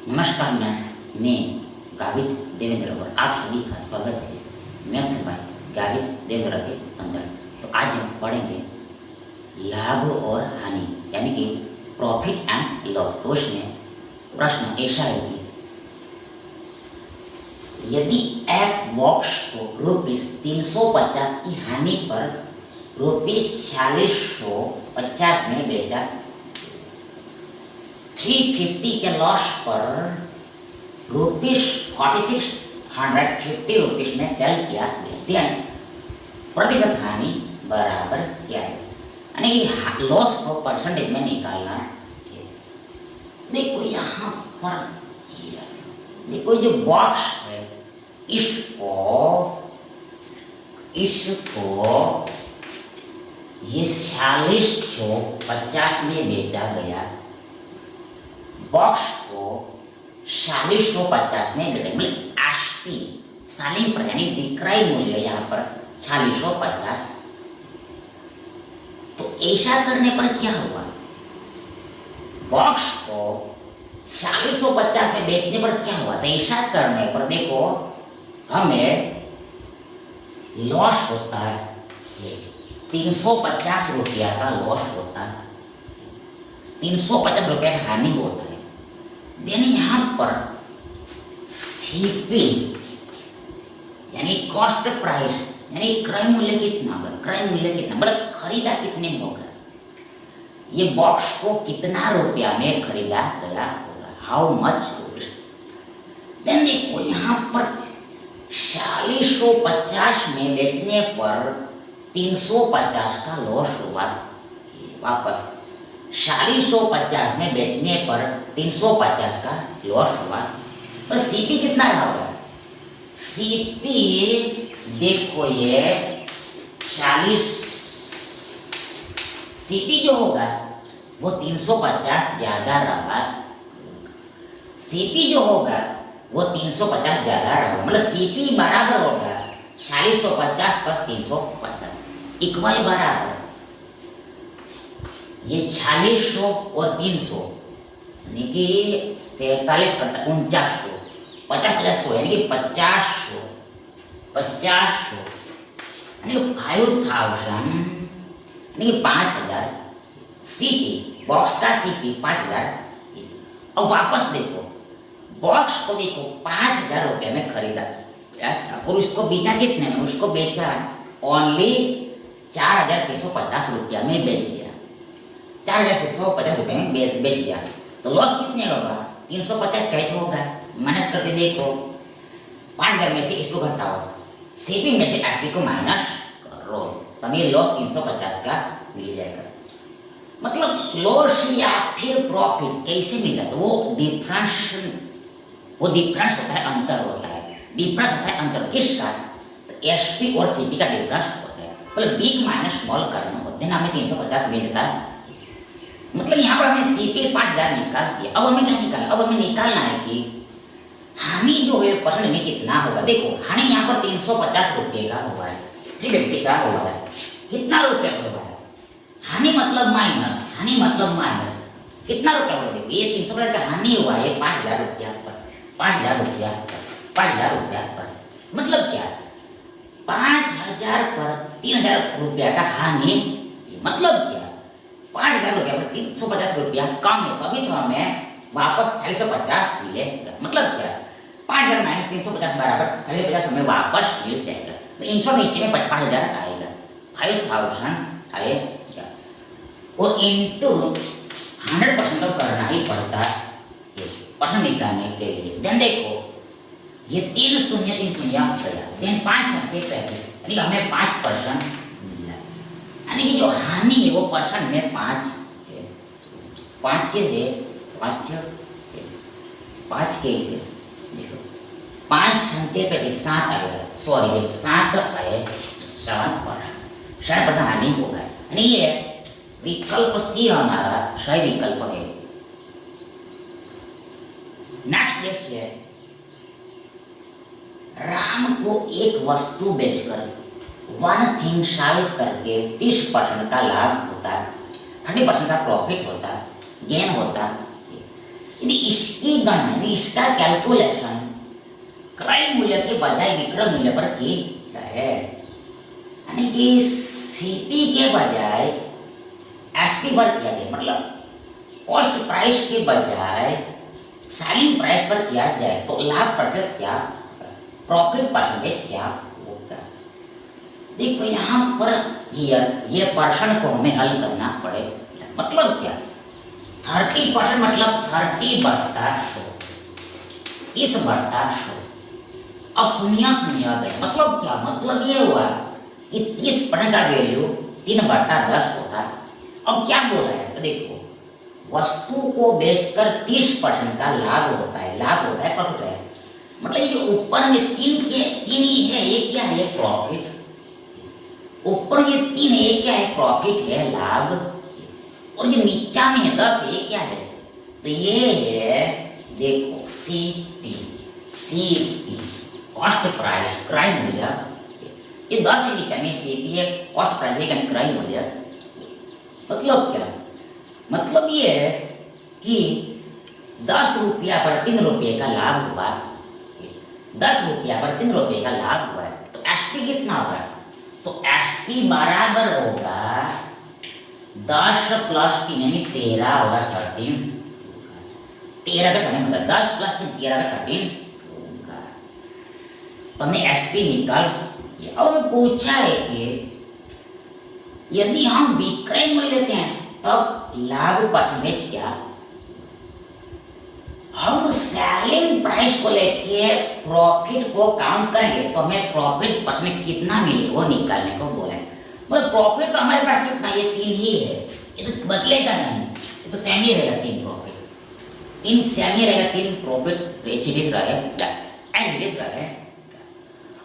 नमस्कार मैं गावित देवेंद्र और आप सभी का स्वागत है मैथ्स बाय गावित देवेंद्र के अंदर। तो आज हम पढ़ेंगे लाभ और हानि यानी कि प्रॉफिट एंड लॉस। तो उसमें प्रश्न ऐसा है कि यदि एक बॉक्स को ₹350 की हानि पर ₹4650 में बेचा, 350 के लॉस पर ₹4650 में सेल किया, देन प्रतिशत हानि बराबर क्या है, यानी कि लॉस को परसेंटेज में निकालना है। देखो यहाँ पर देखो जो बॉक्स है इसको ये 4650 में बेचा गया, बॉक्स को 4650 में बेचा, मतलब एसपी सेलिंग प्राइस यानी विक्रय मूल्य यहाँ पर 4650। तो ऐसा करने पर क्या हुआ, बॉक्स को 4650 में बेचने पर क्या हुआ, तो ऐसा करने पर देखो हमें लॉस होता है, 350 रुपया का लॉस होता है, 350 रुपया का हानि होता है। देन यहाँ पर सीपी यानी कॉस्ट प्राइस यानी क्रय मूल्य कितना होगा, मतलब खरीदा कितने में होगा, ये बॉक्स को कितना रुपया में खरीदा गया होगा, हाउ मच रुपीज। देन देखो यहाँ पर 4650 में बेचने पर 350 का लॉस हुआ, वापस 4650 में बेचने पर 350 का लॉस हुआ, पर सीपी कितना रहा होगा, सीपी देखो ये 40 सीपी जो होगा वो 350 ज्यादा रहा, सीपी जो होगा वो 350 ज्यादा रहा, मतलब सीपी बराबर होगा 4650 प्लस 350 इक्वल बराबर ये 4600 और 300 यानी कि 47 करता 4900, 50 यानी कि 5000 यानी कि 5000 यानी कि 5000 सीपी, बॉक्स का सीपी 5000। अब वापस देखो बॉक्स को देखो 5000 रुपये में खरीदा था और उसको बेचा कितने में, उसको बेचा ओनली 4650 रुपया में बेच दिया, 4650 रुपये में बेच दिया। तो लॉस कितने होगा, 350 कैसे होगा, माइनस करके देखो 5000 में से इसको घटाओ, सीपी में से एसपी को माइनस करो, तब ये लॉस 350 का मिल जाएगा। मतलब लॉस या फिर प्रॉफिट कैसे मिल जाता है, वो डिफरेंस होता है, अंतर होता है, डिफरेंस होता है अंतर किसका, तो एसपी और सीपी का डिफरेंस होता है, मतलब बिग माइनस स्मॉल करना होता है ना, हमें 350 मिलता है। मतलब यहाँ पर हमें सीपी 5000 निकाल दिया, अब हमें क्या निकालना, अब हमें निकालना है कि हानि जो है परसेंट में कितना होगा। देखो हानि यहाँ पर 350 रुपये का हुआ है, 350 का हुआ है, कितना रुपया हुआ है, हानि मतलब माइनस कितना रुपया हुआ, देखो ये 350 का हानि हुआ है 5000 रुपया पर, 5000 रुपया पर, मतलब क्या 5000 पर 3000 रुपया का हानि, मतलब क्या 5000 रुपया पर 350 रुपया कम है, तभी तो हमें वापस 4650 मिलेगा। मतलब क्या 5000 माइनस 350 बराबर 4650 हमें वापस मिल जाएगा। तो इन सब नीचे में 5000 आएगा, 5000 आएगा और इंटू 100% तो करना ही पड़ता है परसेंट निकालने के लिए। देन देखो ये 3 शून्य गया, देन 5 यानी कि हमें 5% मिला, यानी कि जो हानि है वो परसेंट में 5 है, 5 कैसे देखो 5 घंटे पे 7 आएगा, सॉरी देखो 7 आए 7% हानि होगा, यानी ये विकल्प सी हमारा सही विकल्प है। नेक्स्ट देखिए, राम को एक वस्तु बेचकर 1 थिंग सेल करके 30% का लाभ होता है, 30% का प्रॉफिट होता है, गेन होता है। यदि इसकी इसकी गणना इसका कैलकुलेशन क्रय मूल्य के बजाय विक्रय मूल्य पर की जाए, यानी कि सीपी के बजाय एसपी पर किया गया, मतलब कॉस्ट प्राइस के बजाय सेलिंग प्राइस पर किया जाए तो लाभ प्रतिशत क्या, प्रॉफिट परसेंटेज क्या होगा। देखो यहाँ पर ये प्रश्न को हमें हल करना पड़े, मतलब क्या 30% मतलब 30/100, 30/100। अब सुनिया गए, मतलब क्या, मतलब ये हुआ कि 30% का वैल्यू 3/10 होता है। अब क्या बोला है, तो देखो वस्तु को बेचकर 30% का लाभ होता है, प्रॉफिट है। मतलब ये जो ऊपर में तीन ही है, ये क्या है, प्रॉफिट। ऊपर ये 3 है, ये क्या है, प्रॉफिट है, लाभ। और जो नीचा में है 10, ये क्या है, तो ये है देखो सीपी कॉस्ट प्राइस क्रय मूल्य। ये 10 है नीचा में, सीपी है कॉस्ट प्राइस है क्रय मूल्य। मतलब क्या, मतलब ये है कि 10 रुपया पर 3 रुपये का लाभ हुआ, 10 रुपया पर 3 रुपये का लाभ हुआ है, तो एसपी कितना होगा, तो एसपी बराबर होगा 10 + 3 यानी 13 होगा, 13 का 13 होगा, 10 + 3 13 का 13 होगा। तो हमने एसपी निकाल। अब हमें पूछा है कि यदि हम विक्रय मूल्य लेते हैं तब लाभ परसेंटेज क्या। हम सेलिंग प्राइस को लेके प्रॉफिट को काउंट करेंगे तो हमें प्रॉफिट परसेंट कितना मिले वो निकालने को बोले। मतलब प्रॉफिट तो हमारे पास कितना, ये 3 ही है, ये तो बदलेगा नहीं, ये तो सेम ही रहेगा, 3 प्रॉफिट, 3 सेम ही रहेगा, 3 प्रॉफिट एसिडिस रहेगा, एसिडिस रहेगा।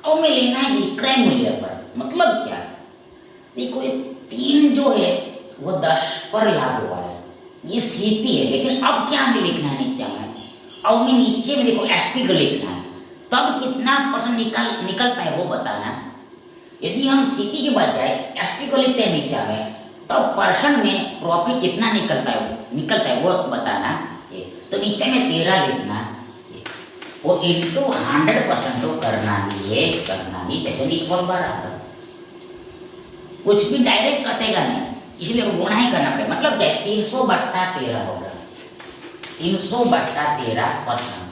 अब हमें लेना है विक्रय मूल्य पर, मतलब क्या, देखो ये 3 जो है वो 10 पर लाभ हुआ है, ये सीपी है। लेकिन अब क्या हमें लिखना है नीचे में, अब हमें नीचे में देखो एसपी को लिखना है, तब कितना परसेंट निकलता है वो बताना। यदि हम सीपी के बजाय एसपी को लिखते हैं नीचे में, तब परसेंट में प्रॉफिट कितना निकलता है वो बताना। तो नीचे में 13 लिखना, वो इंटू 100% तो करना ही जैसे इक्वल बराबर, कुछ भी डायरेक्ट कटेगा नहीं, इसलिए वो गुणा ही करना पड़ेगा। मतलब क्या 300/13 होगा, 300/13%।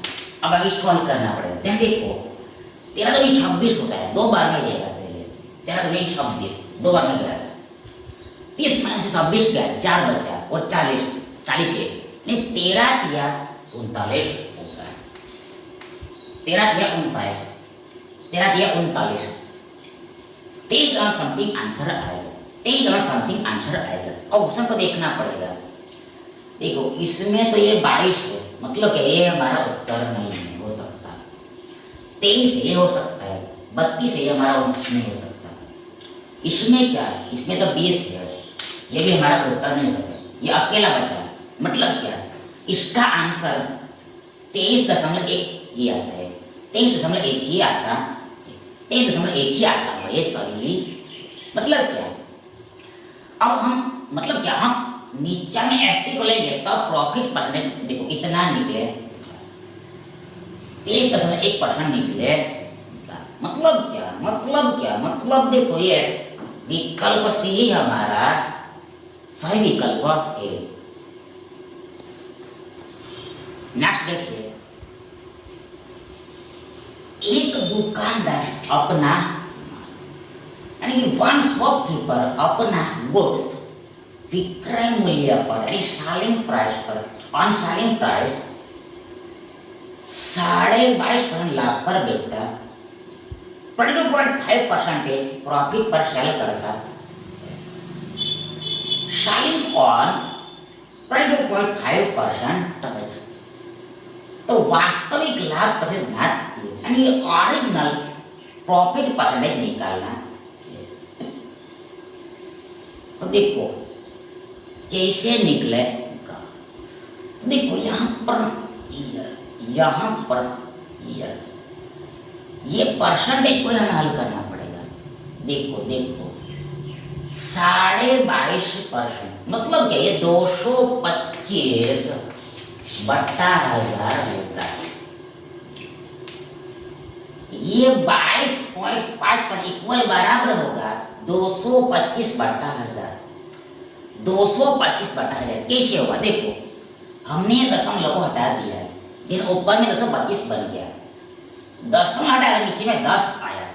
अब आगे इसको हल करना पड़ेगा। देखो 13 तो 26 होता है, 2 बार में जाएगा, पहले 13 तो 26 2 बार में गया, 30 में से 26 गया, 4 बचा और 40 है, नहीं 13 तिया 39 होता है, 13 तिया 39, 13 तिया 39, 23 समथिंग आंसर आएगा, 23 समथिंग आंसर आएगा। अब ऑप्शन को देखना पड़ेगा। देखो इसमें तो ये 22 है, मतलब कि ये हमारा उत्तर नहीं हो सकता, 23 ये हो सकता है, 32 ये हमारा उत्तर नहीं हो सकता। इसमें क्या है, इसमें तो 20 है, ये भी हमारा उत्तर नहीं हो सकता, ये अकेला बचा। मतलब क्या, इसका आंसर 23.1 ही आता है, 23.1 ही आता, 23.1 ही आता है, ये सही। मतलब क्या, अब हम मतलब क्या, हम नीचा में एसपी को लेंगे तब प्रॉफिट परसेंटेज देखो इतना निकले, 23.1% निकले। मतलब क्या, मतलब देखो ये विकल्प सी ही हमारा सही विकल्प है। नेक्स्ट देखिए, एक दुकानदार अपना यानी कि वन शॉपकीपर अपना गुड्स विक्रय मूल्य पर यानी सेलिंग प्राइस पर, ऑन सेलिंग प्राइस 22.5% लाभ पर बेचता, 22.5% प्रॉफिट पर सेल करता, सेलिंग ऑन 22.5%, तो वास्तविक लाभ प्रतिशत यानी ओरिजिनल प्रॉफिट परसेंटेज निकालना। तो देखो कैसे निकलेगा, देखो यहाँ पर ये परसेंटेज को हमें हल करना पड़ेगा। देखो 22.5%, मतलब क्या ये 225 बट्टा 1000 होगा। ये 22.5 पर इक्वल बराबर होगा 225 बट्टा 1000। 225 बट्टा 1000 कैसे होगा? देखो, हमने ये दशमलव को हटा दिया है, जिन ऊपर में 225 बन गया, दशमलव हटाया, नीचे में 10 आया,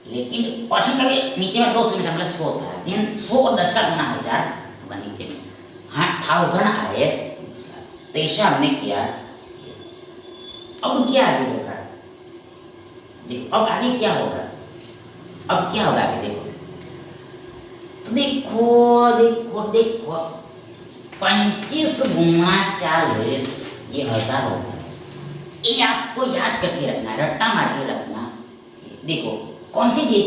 लेकिन परसेंट का भी नीचे में 2 शून्य मतलब 100 था। देन 100 और 10 का गुना 1000 होगा नीचे में। हाँ, 1000 आए, तो ऐसा हमने किया। अब क्या आगे होगा? देखो अब आगे क्या होगा, अब क्या होगा आगे देखो। तो देखो 25 गुना 40 ये 1000 होगा। ये आपको याद करके रखना है, रट्टा मार के रखना। देखो कौन सी चीज,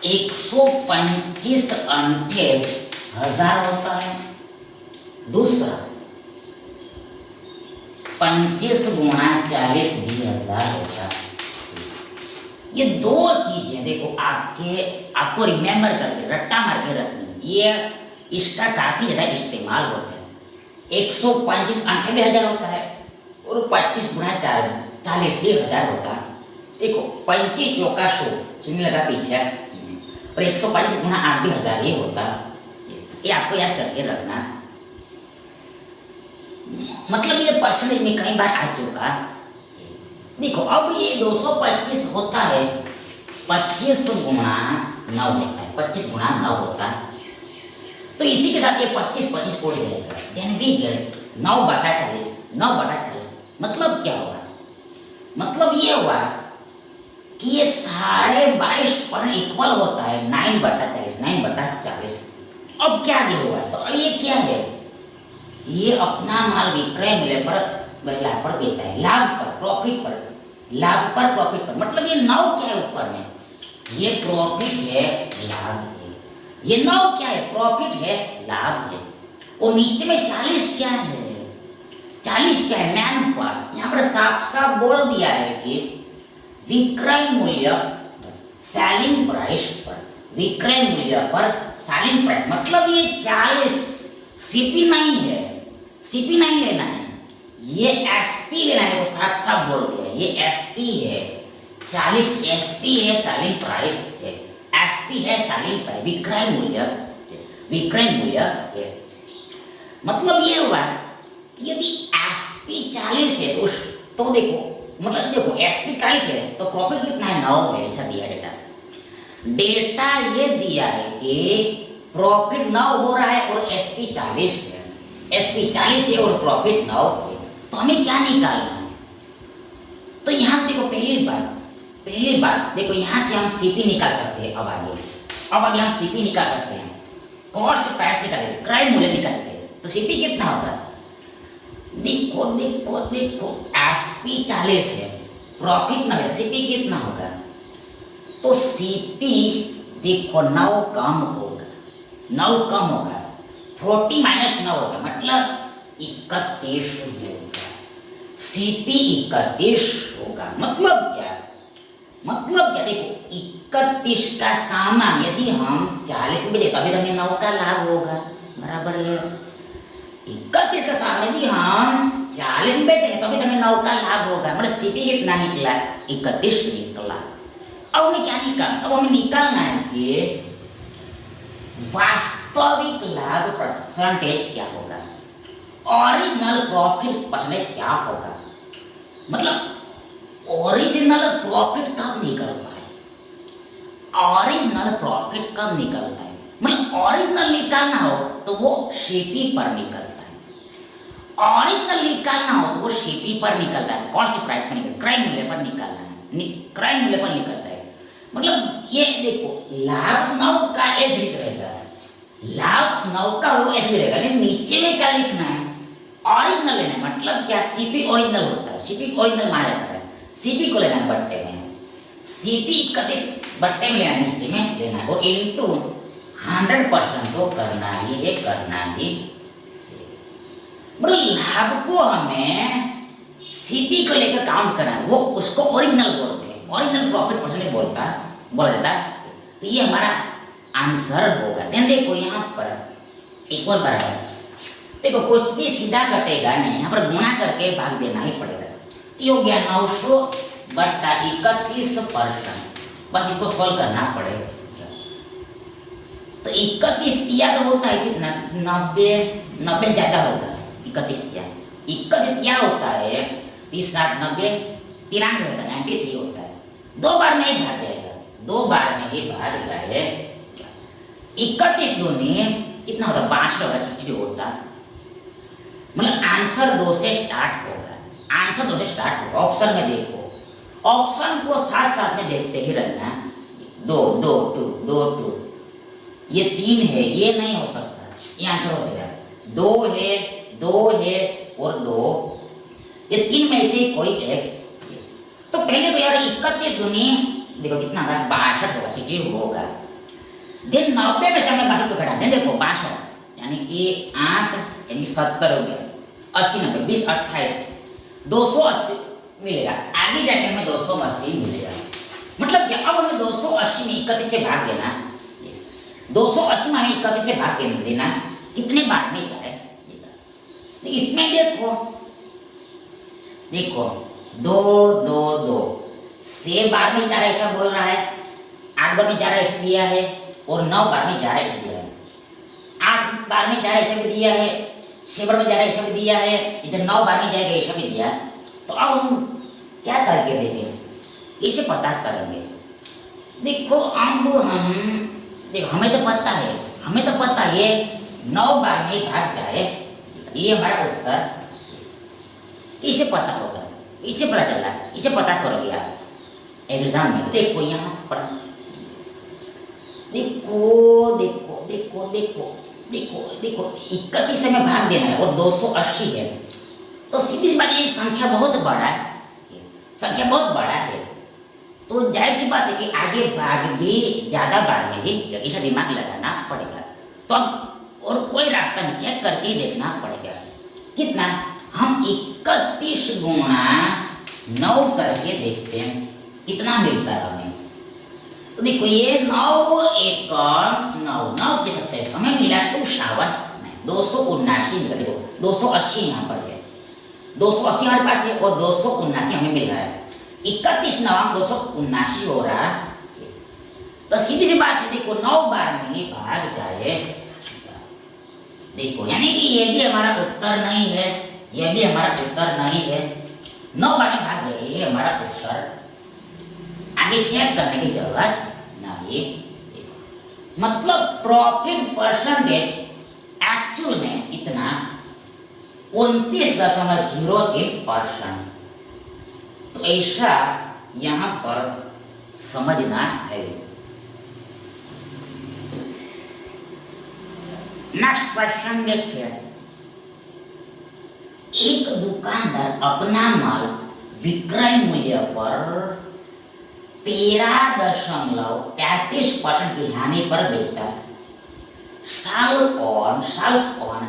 125 अंठे 1000 होता है। दूसरा 25 गुना 40 भी 1000 होता है। ये दो चीजें देखो आपको रिमेंबर करके रट्टा मार के रखनी। ये इसका काफी ज्यादा इस्तेमाल होता है। 125 अंठे भी 1000 होता है और 25 गुना 40 भी 1000 होता है। देखो 25 चौका 100 शून्य लगा पीछे, और 125 गुना 8 भी 1000 ही होता है। ये आपको याद करके रखना। मतलब ये परसेंटेज में कई बार आ चुका। देखो अब ये 225 होता है, 25 गुना 9 होता है, 25 गुना 9 होता है। तो इसी के साथ ये 25 उड़ जाएगा। देन वी गेट 9 बटा 40, 9 बटा 40। मतलब क्या होगा? मतलब ये हुआ कि ये 22.5 पर इक्वल होता है 9 बटा 40, 9 बटा 40। अब क्या आगे हुआ? तो अब ये क्या है? ये अपना माल विक्रय मूल्य पर लाभ पर देता है, लाभ पर, प्रॉफिट पर, लाभ पर प्रॉफिट पर। मतलब ये 9 क्या है ऊपर में? ये प्रॉफिट है, लाभ है। ये 9 क्या है? प्रॉफिट है, लाभ है। और नीचे में 40 क्या है? 40 क्या है? Man power. यहाँ पर साफ साफ बोल दिया है कि विक्रय मूल्य सेलिंग प्राइस पर, विक्रय मूल्य पर सेलिंग प्राइस। मतलब ये 40 सीपी नहीं है, सीपी नहीं लेना है, ये एसपी लेना है। वो साफ साफ बोल दिया, ये एसपी है, 40 एसपी है, सेलिंग प्राइस है, एसपी है सेलिंग प्राइस, विक्रय मूल्य, विक्रय मूल्य है। मतलब ये हुआ यदि एसपी 40 है तो देखो, मतलब देखो एसपी 40 है तो प्रॉफिट कितना है? 9 है। ऐसा दिया डेटा ये दिया है कि प्रॉफिट 9 हो रहा है और एसपी 40 है, एसपी 40 है और प्रॉफिट 9 है। तो हमें क्या निकालना है? तो यहाँ देखो पहली बात देखो, यहाँ से हम सीपी निकाल सकते हैं। अब आगे हम सीपी निकाल सकते हैं, कॉस्ट प्राइस निकालेंगे, क्रय मूल्य निकालेंगे। तो सीपी कितना होगा? देखो एसपी 40 है, प्रॉफिट 9 है, सीपी कितना होगा? तो सीपी देखो 9 कम होगा, 9 कम होगा, 40 माइनस 9 होगा, मतलब 31 होगा। सीपी 31 होगा। मतलब क्या? देखो 31 का सामान यदि हम 40 में बेचे तभी तो हमें 9 का लाभ होगा, बराबर है। 31 का सामान यदि हम 40 में बेचेंगे तभी तो हमें 9 का लाभ होगा। मतलब सीपी कितना निकला? 31 निकला। अब हमें क्या निकालना? अब हमें निकालना है कि वास्तविक लाभ परसेंटेज क्या होगा, ओरिजिनल प्रॉफिट परसेंटेज क्या होगा। मतलब ओरिजिनल प्रॉफिट कब निकलता है? ओरिजिनल प्रॉफिट कब निकलता है? मतलब ओरिजिनल निकालना हो तो वो सीपी पर निकलता है, ओरिजिनल निकालना हो तो वो सीपी पर निकलता है, कॉस्ट प्राइस पर निकलता है, क्रय मूल्य पर निकालना है, क्रय मूल्य पर निकलता है। मतलब ये देखो लाभ 9 का ऐसे रहेगा, लाभ 9 का वो ऐसे रहेगा, लेकिन नीचे में क्या लिखना है? ओरिजिनल लेना है। मतलब क्या? सीपी ओरिजिनल होता है, सीपी ओरिजिनल माना जाता है। सीपी को लेना है बट्टे में, सीपी 31 बट्टे में लेना, नीचे में लेना है, और इनटू 100% को करना ही है। मतलब लाभ को हमें सीपी को लेकर काउंट करना है, वो उसको ओरिजिनल बोलते हैं, ओरिजिनल प्रॉफिट परसेंटेज बोला जाता है। तो ये हमारा आंसर होगा। ध्यान देखो यहाँ पर इक्वल बराबर देखो कुछ भी सीधा कटेगा नहीं, यहाँ पर गुणा करके भाग देना ही पड़ेगा। तो ये हो गया 900 बट्टा 31%। बस इसको सोल्व करना पड़ेगा। तो 31 तिया तो होता है कितना, 90 ज़्यादा होगा। 31 तिया होता है 30 60 90 93 होता है, 93 होता है। 2 बार में ही भाग जाएगा, 2 बार में ही भाग जाए। 31 दूनी कितना होता है, 62 होगा, 62 होता। मतलब आंसर 2 से स्टार्ट होगा, आंसर 2 से स्टार्ट होगा। ऑप्शन में देखो, ऑप्शन को साथ साथ में देखते ही रहना। 2 2 2 2 2 ये 3 है, ये नहीं हो सकता, ये आंसर हो जाएगा। 2 है, 2 है और 2, ये 3 में से कोई एक। तो पहले तो यार 31 दूनी देखो कितना होगा, 62 होगा, 60 होगा। दिन 90 में से हमें 62 को घटा दें, देखो 62 यानी कि 8 यानी 70 हो गया। 80 90 20 28 280 मिलेगा। आगे जाके हमें 280 मिलेगा। मतलब क्या, अब हमें 280 में 31 से भाग देना, 280 में हमें 31 से भाग देना कितने बार में जाए। तो इसमें देखो 2 2 2 6 बार में जा रहा है ऐसा बोल रहा है, 8 बार में जा रहा है ऐसा दिया है, और 9 बार में जा रहा है ऐसा दिया है। 8 बार में जा रहा है ऐसा भी दिया है, 6 बार में जा रहा है ऐसा भी दिया है, इधर 9 बार में जाएगा ऐसा भी दिया। तो अब हम क्या करके देखें, कैसे पता करेंगे। देखो अब हमें तो पता है, ये 9 बार में ही भाग जाए, ये हमारा उत्तर। कैसे पता होगा, इसे पता चला, इसे पता करोगे आप एग्जाम में। देखो यहाँ पर देखो 31 से में भाग देना है और 280 है, तो सीधी सी बात, ये संख्या बहुत बड़ा है, तो जाहिर सी बात है कि आगे भाग भी ज़्यादा बार में ही ऐसा दिमाग लगाना पड़ेगा। तो अब और कोई रास्ता नहीं, चेक करके ही देखना पड़ेगा। कितना, हम 31 गुणा 9 करके देखते हैं कितना मिलता है हमें। तो देखो ये 9 1 9 के सकते हैं, हमें मिला 279 मिला। देखो 280 यहाँ पर है, 280 हमारे पास है और 279 हमें मिल रहा है। 31 9 279 हो रहा है। तो सीधी सी बात है, देखो 9 बार में ही भाग जाए। देखो यानी कि ये भी हमारा उत्तर नहीं है, यह भी हमारा उत्तर नहीं है। 9 बार में भाग जाए, ये हमारा उत्तर। आगे चेक करने की जरूरत नहीं। मतलब प्रॉफिट परसेंटेज एक्चुअल में इतना 29.03%। तो ऐसा यहाँ पर समझना है। नेक्स्ट क्वेश्चन देखिए, एक दुकानदार अपना माल विक्रय मूल्य पर 13.33% की हानि पर बेचता है। Salts on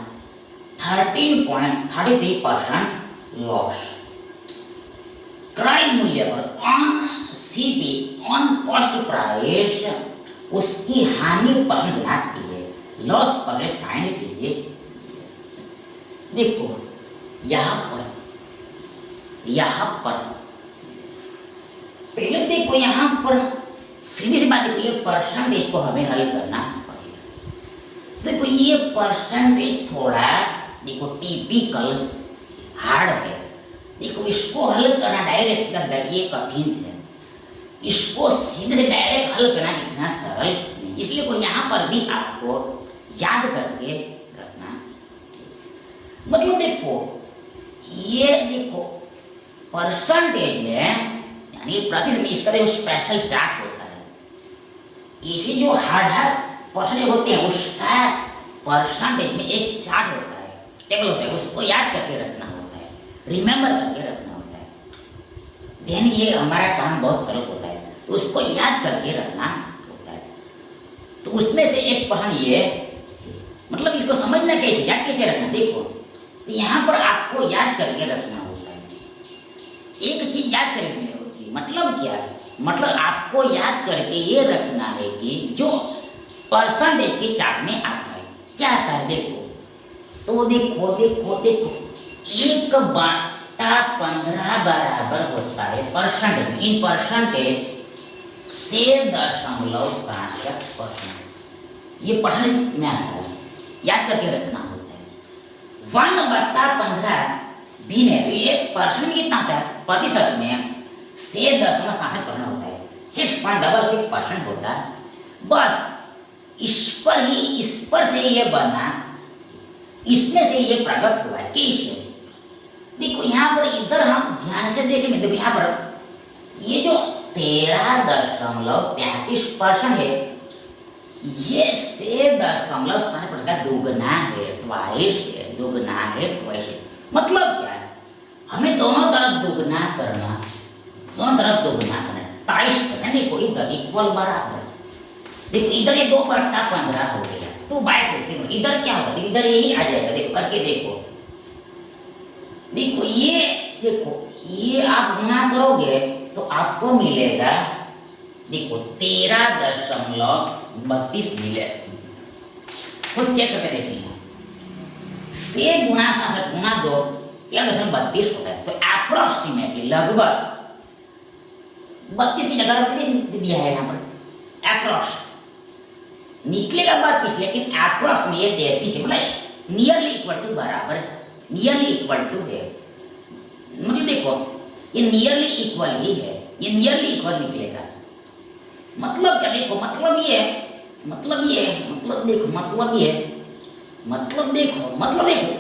13.33% loss. क्रय मूल्य पर on CP on cost price उसकी हानि परसेंट गिनाती है। लॉस पर फाइंड कीजिए। देखो यहाँ पर पहले देखो यहाँ पर सीधी सी बात, देखो ये परसेंटेज को हमें हल करना पड़ेगा। देखो ये परसेंटेज थोड़ा देखो टिपिकल हार्ड है। देखो इसको हल करना डायरेक्ट ये कठिन है, इसको सीधे से डायरेक्ट हल करना इतना सरल नहीं। इसलिए को यहाँ पर भी आपको याद करके रखना। मतलब देखो ये देखो परसेंटेज में यानी प्रतिशत, इसका जो स्पेशल चार्ट होता है, इसे जो हार्ड परसेंटेज होते हैं उसका परसेंटेज में एक चार्ट होता है, टेबल होता है, उसको याद करके रखना होता है, रिमेंबर करके रखना होता है। देन ये हमारा काम बहुत सरल होता है, तो उसको याद करके रखना होता है। तो उसमें से 1% ये, मतलब इसको समझना कैसे, याद कैसे रखना। देखो तो यहाँ पर आपको याद करके रखना होता है, एक चीज याद करनी होती है। मतलब क्या, मतलब आपको याद करके ये रखना है कि जो परसेंटेज के चार्ट में आता है क्या आता है। देखो तो देखो देखो देखो, 1/15 बराबर होता है परसेंटेज, इन परसेंटेज से 0.67%। ये परसेंटेज में आता है, याद करके रखना होता है। 1/15 भिन्न है, तो ये परसेंट कितना आता है प्रतिशत में, से 0.67% होता है, 6.66% होता है। बस इस पर से ये बना, इसमें से ये प्रकट हुआ है। कैसे? देखो यहाँ पर, इधर हम ध्यान से देखेंगे, देखो यहाँ पर ये जो 13.33% है, ये से 0.67% का दुगना है, ट्वाइस है, दुगना है, ट्वाइस है। मतलब क्या है? हमें दोनों तरफ दुगना करना, दोनों तरफ दुगना करना, ट्वाइस करना। देखो इधर इक्वल बराबर, देखो इधर ये 2/15 हो गया, 2/15। इधर क्या होगा? इधर यही आ जाएगा, देखो करके देखो, देखो ये आप गुना करोगे तो आपको मिलेगा, देखो 13.32 मिलेगा। खुद चेक करके देखिए, से गुना 67 गुना 2 13.32 होता है। तो अप्रोक्सीमेटली लगभग 32 की जगह 32 दिया है यहाँ पर, अप्रोक्स निकलेगा 32, लेकिन अप्रोक्स में ये 33 है, मतलब नियरली इक्वल टू बराबर, नियरली इक्वल टू है। मतलब देखो ये नियरली इक्वल ही है, ये नियरली इक्वल निकलेगा। मतलब क्या? देखो मतलब ये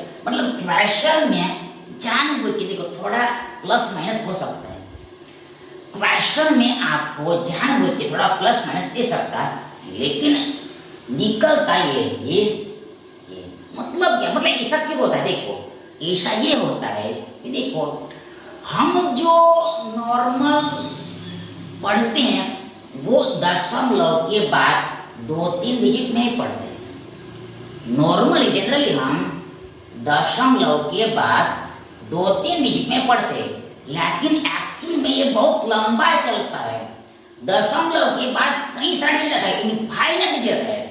मतलब क्वेश्चन में जानबूझ के देखो थोड़ा प्लस माइनस हो सकता है, क्वेश्चन में आपको जानबूझ के थोड़ा प्लस माइनस दे सकता है, लेकिन निकलता ये मतलब क्या? मतलब ऐसा क्यों होता है? देखो ऐसा ये होता है कि देखो हम जो नॉर्मल पढ़ते हैं वो दशमलव के बाद 2-3 डिजिट में ही पढ़ते हैं। नॉर्मली जनरली हम दशमलव के बाद 2-3 डिजिट में पढ़ते हैं, लेकिन एक्चुअली में ये बहुत लंबा चलता है। दशमलव के बाद कई सारे डिजिट रहता है, इनफाइनाइट डिजिट रहता है।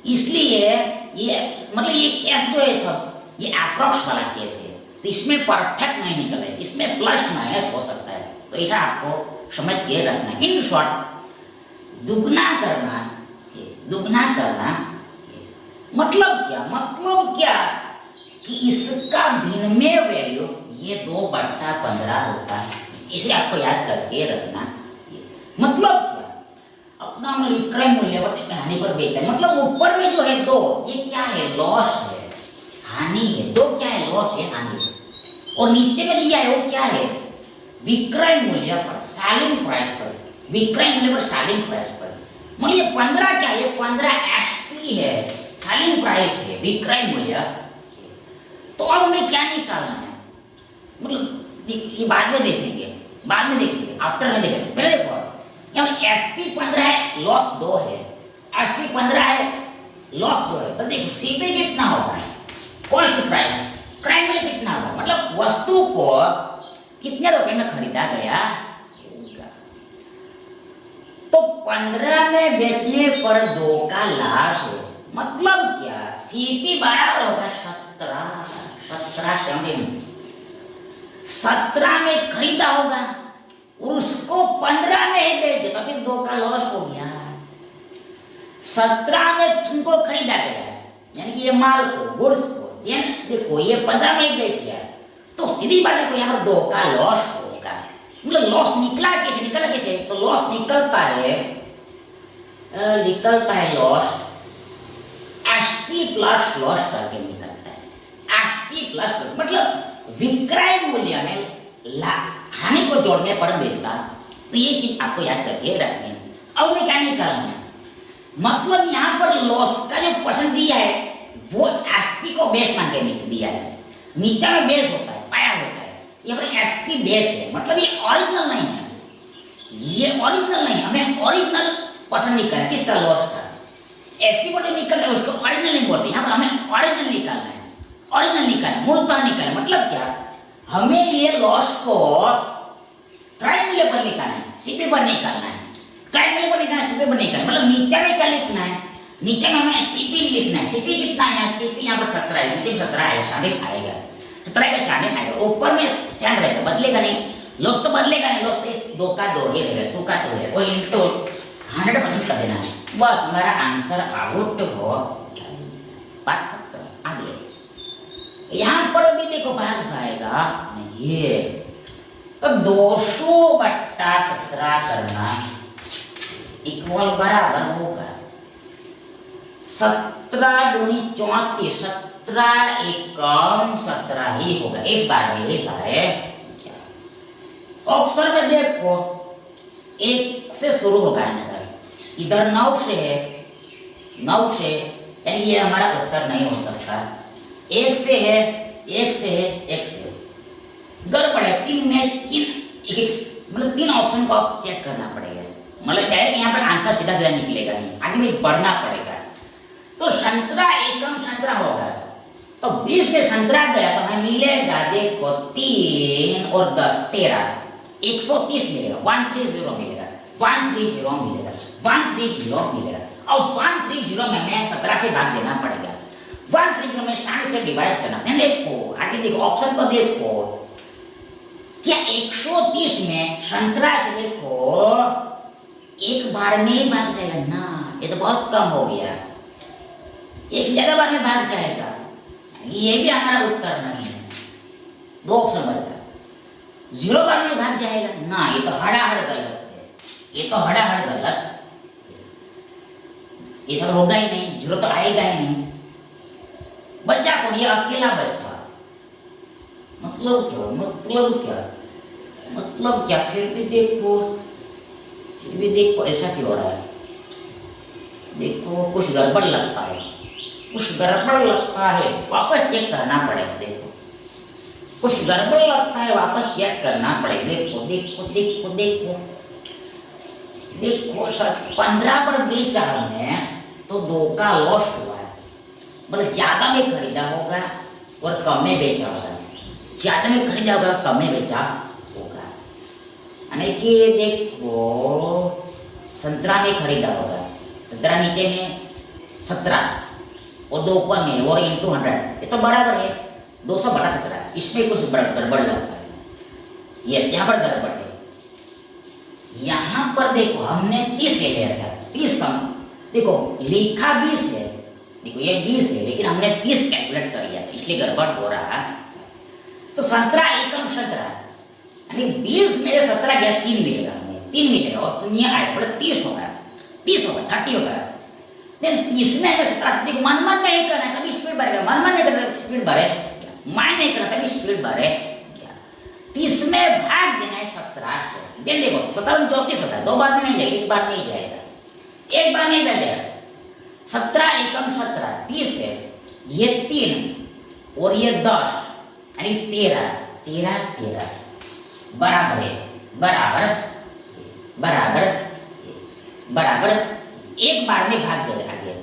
इसलिए ये मतलब ये केस जो है सब ये अप्रॉक्स वाला केस है, तो इसमें परफेक्ट नहीं निकल है, इसमें प्लस माइनस हो सकता है। तो ऐसा आपको समझ के रखना। इन शॉर्ट दुगना करना मतलब क्या कि इसका भिन्न वैल्यू ये 2/15 होता है, इसे आपको याद करके रखना। मतलब क्या? अपना विक्रय मूल्य हानि पर बेचता है, मतलब ऊपर में जो है 2, ये क्या है? लॉस है, हानि है। 2 क्या है? लॉस है, हानि है। और नीचे में दिया है वो क्या है? विक्रय मूल्य पर, सेलिंग प्राइस पर, विक्रय मूल्य पर सेलिंग प्राइस पर। मतलब ये 15 क्या है? 15 एसपी है, सेलिंग प्राइस है, विक्रय मूल्य। तो अब हमें क्या निकालना है? मतलब ये बाद में देखेंगे, आफ्टर में देखेंगे। पहले देखो यहाँ एसपी 15 है, लॉस 2 है, एसपी 15 है, लॉस 2 है। तो देखो सीपी कितना होगा? कॉस्ट प्राइस, क्राइम मूल्य कितना होगा? मतलब वस्तु को कितने रुपए में खरीदा गया होगा। तो 15 में बेचने पर 2 का लाभ, मतलब क्या? सीपी बराबर होगा 17 में खरीदा होगा, उसको 15 में ही बेच देता, फिर 2 का लॉस हो गया। 17 में तुमको खरीदा गया, यानी कि ये माल को, गुड्स को, देखो ये 15 में ही बेच दिया, तो सीधी बात देखो यहाँ पर 2 का लॉस होगा। मतलब लॉस निकला कैसे? तो लॉस निकलता है लॉस एसपी प्लस लॉस करके निकलता है। एसपी प्लस मतलब विक्रय मूल्य में हानि को जोड़ने पर मिलता। तो ये चीज आपको याद करके रखनी है। अब में क्या निकालना है? मतलब यहाँ पर लॉस का जो परसेंट दिया है वो एसपी को बेस मान के दिया है, नीचे में बेस होता है, पाया होता है, यहाँ पर एसपी बेस है। मतलब ये ओरिजिनल नहीं है, हमें ओरिजिनल परसेंट निकालना है। किसका? लॉस का। एसपी बोलते निकल है, उसको ओरिजिनल नहीं बोलते। यहाँ पर हमें ओरिजिनल निकालना है, मूलतः निकालना। मतलब क्या? हमें ये लॉस को क्राइम मूल्य पर निकालना है, सीपी पर निकालना है, क्राइम मूल्य पर निकालना, सीपी पर निकालना। मतलब नीचे में क्या लिखना है? नीचे में हमें सीपी लिखना है। सीपी कितना है? सीपी यहाँ पर 17 है, नीचे 17 है, शामिल आएगा 17 का शामिल आएगा। ऊपर में सेंड रहेगा, बदलेगा नहीं। लॉस तो बदलेगा नहीं, लॉस तो इस 2 का 2 ही रहेगा, 2 का 2 है, और इंटू 100% कर देना है। बस हमारा आंसर आउट हो। बात खत्म। आगे यहाँ पर भी देखो भाग आएगा ये, तो 200/17 करना इक्वल बराबर होगा 17 दूनी 34, 17 एकम 17 ही होगा। एक बार में ही सारे ऑप्शन में देखो 1 से शुरू होगा आंसर, इधर 9 से है, 9 से, यानी ये हमारा उत्तर नहीं हो सकता। 1 से है, 1 से है, 1 से गड़बड़ है। 3 में 3 मतलब 3 ऑप्शन को आप चेक करना पड़ेगा, मतलब डायरेक्ट यहाँ पर आंसर सीधा सीधा निकलेगा नहीं, आगे में बढ़ना पड़ेगा। तो संतरा एकम संतरा होगा, तो 20 में संतरा गया तो हमें मिलेगा देखो 3 और 10 13, 130 मिलेगा, 130 मिलेगा, 130 मिलेगा, 130 मिलेगा। और 130 में हमें 17 से भाग देना पड़ेगा, 130 में 60 से डिवाइड करना है। देखो आगे देखो ऑप्शन को देखो, क्या 130 में 17 से देखो एक बार में ही भाग जाएगा ना, ये तो बहुत कम हो गया, एक से ज्यादा बार में भाग जाएगा, ये भी हमारा उत्तर नहीं है। 2 ऑप्शन बचा, 0 बार में भाग जाएगा ना, ये तो हड़ाहड़ गलत है, ये तो हड़ाहड़ गलत, ये सब होगा ही नहीं, 0 तो आएगा ही नहीं। बच्चा कौन? ये अकेला बच्चा, मतलब क्या, मतलब क्या, मतलब क्या? फिर भी देखो ऐसा क्यों हो रहा है, देखो कुछ गड़बड़ लगता है, कुछ गड़बड़ लगता है, वापस चेक करना पड़ेगा। देखो कुछ गड़बड़ लगता है, वापस चेक करना पड़ेगा। देखो देखो देखो देखो देखो 15 पर बेचा हमने तो 2 का लॉस हुआ है, मतलब ज्यादा में खरीदा होगा और कम में बेचा होगा, ज्यादा में खरीदा होगा कम में बेचा होगा। यानी कि देखो संतरा में खरीदा होगा, संतरा नीचे में 17 और 2 ऊपर में और इंटू 100, ये तो बराबर है 200/17। इसमें कुछ गड़बड़ लगता है, यस यहाँ पर गड़बड़ है। यहाँ पर देखो हमने 30 ले लिया था, 30 देखो लिखा 20 है, देखो ये 20 है लेकिन हमने 30 कैलकुलेट कर लिया था, इसलिए गड़बड़ हो रहा है। तो 17 एकम 17 यानी 20 में 17 गया, 3 मिलेगा हमें, 3 मिलेगा और शून्य आए बड़ा 30 होगा, 30 होगा, 30 होगा। लेकिन 30 में 17 से मन नहीं करना तभी स्पीड बढ़ेगा, मन नहीं करना स्पीड बढ़े, मान नहीं करना तभी स्पीड बढ़े। 30 में भाग देना है 17 से, जल्दी देखो 17 में 34 होता है, 2 बार में नहीं जाएगा, 1 बार नहीं जाएगा, 1 बार नहीं जाएगा। 17 एकम 17 30 है, ये 3 और ये 10 यानी 13 13 13 बराबर है, बराबर बराबर बराबर। 1 बार में भाग जाएगा, आगे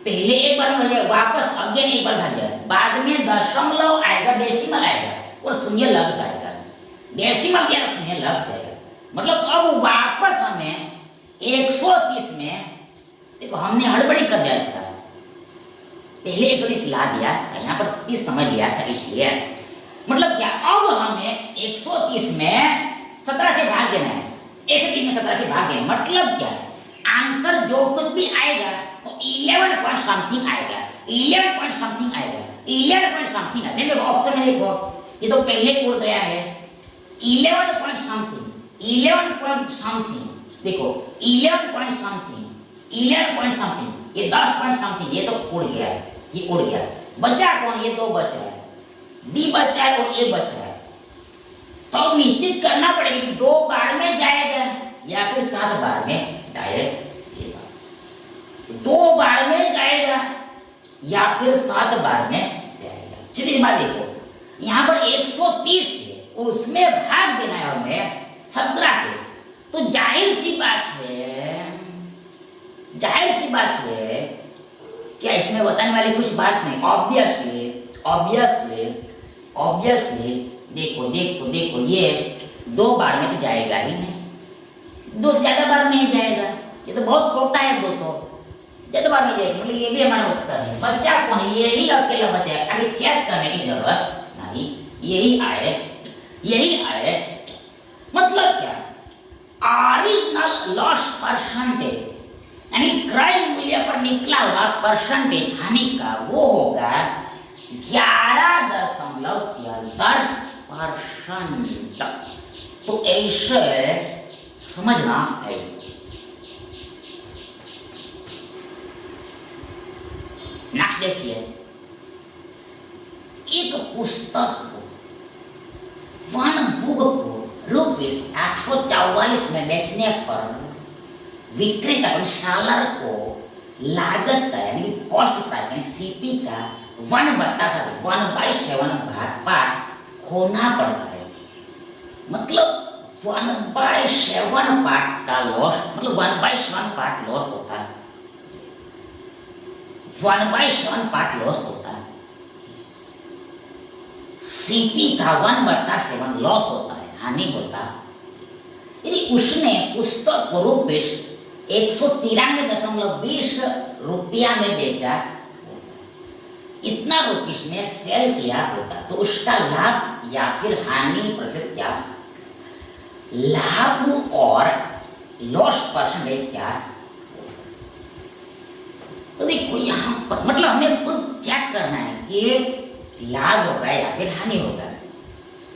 पहले 1 बार में भाग जाएगा, वापस अगेन 1 बार भाग जाएगा, बाद में दशमलव आएगा, डेसिमल आएगा और शून्य लग जाएगा, डेसिमल क्या शून्य लग जाएगा। मतलब अब वापस हमें 130 में देखो हमने हड़बड़ी कर दिया था, पहले 130 ला दिया था, यहाँ पर 30 समझ लिया था, इसलिए मतलब क्या अब हमें 130 में 17 से भाग देना है, 130 में 17 से भाग देना, मतलब क्या आंसर जो कुछ भी आएगा वो 11 पॉइंट समथिंग आएगा, 11 पॉइंट समथिंग आएगा, 11 पॉइंट समथिंग आएगा। देखो ऑप्शन में देखो ये तो पहले उड़ गया है, 11 पॉइंट समथिंग, 11 पॉइंट समथिंग, देखो 11 पॉइंट समथिंग, 11 पॉइंट समथिंग, ये 10 पॉइंट समथिंग, ये तो उड़ गया है, ये उड़ गया। बचा कौन? ये 2 बचा है, डी बचा है और ए बचा है। तो निश्चित करना पड़ेगा कि 2 बार में जाएगा या फिर 7 बार में डायरेक्ट, 2 बार में जाएगा या फिर 7 बार में जाएगा। सीधी बात देखो यहाँ पर 130 है और उसमें भाग देना है हमें 17 से, तो जाहिर सी बात है, जाहिर सी बात है, क्या इसमें बताने वाली कुछ बात नहीं। ऑब्वियसली ऑब्वियसली ऑब्वियसली देखो देखो देखो ये 2 बार में तो जाएगा ही नहीं, 2 से ज्यादा बार में ही जाएगा, ये तो बहुत छोटा है 2, तो जदवा में जाएगा, मतलब ये भी हमारा उत्तर है। बच्चा कौन है? यही अकेला बचा है, अभी चेक करने की जरूरत नहीं, यही आए, यही आए। मतलब क्या? ओरिजिनल लॉस परसेंटेज यानी क्रय मूल्य पर निकला हुआ परसेंटेज हानि का वो होगा 11.76%। तो ऐसे समझना है। नेक्स्ट देखिए, एक पुस्तक को, वन बुक को ₹144 में बेचने पर विक्रेता को, सेलर को लागत का यानी कॉस्ट प्राइस सीपी का 1/7 भाग खोना पड़ता है। मतलब 1/7 पार्ट का लॉस, मतलब 1/7 पार्ट लॉस होता है, 1/7 पार्ट लॉस होता है। सीपी का 1/7 लॉस होता है, हानि होता है। यदि उसने पुस्तक को ₹193.20 में बेचा, इतना रुपीस में सेल किया होता, तो उसका लाभ या फिर हानि प्रतिशत क्या, लाभ और लॉस परसेंटेज क्या। तो देखो यहाँ पर मतलब हमें खुद चेक करना है कि लाभ होगा या फिर हानि होगा,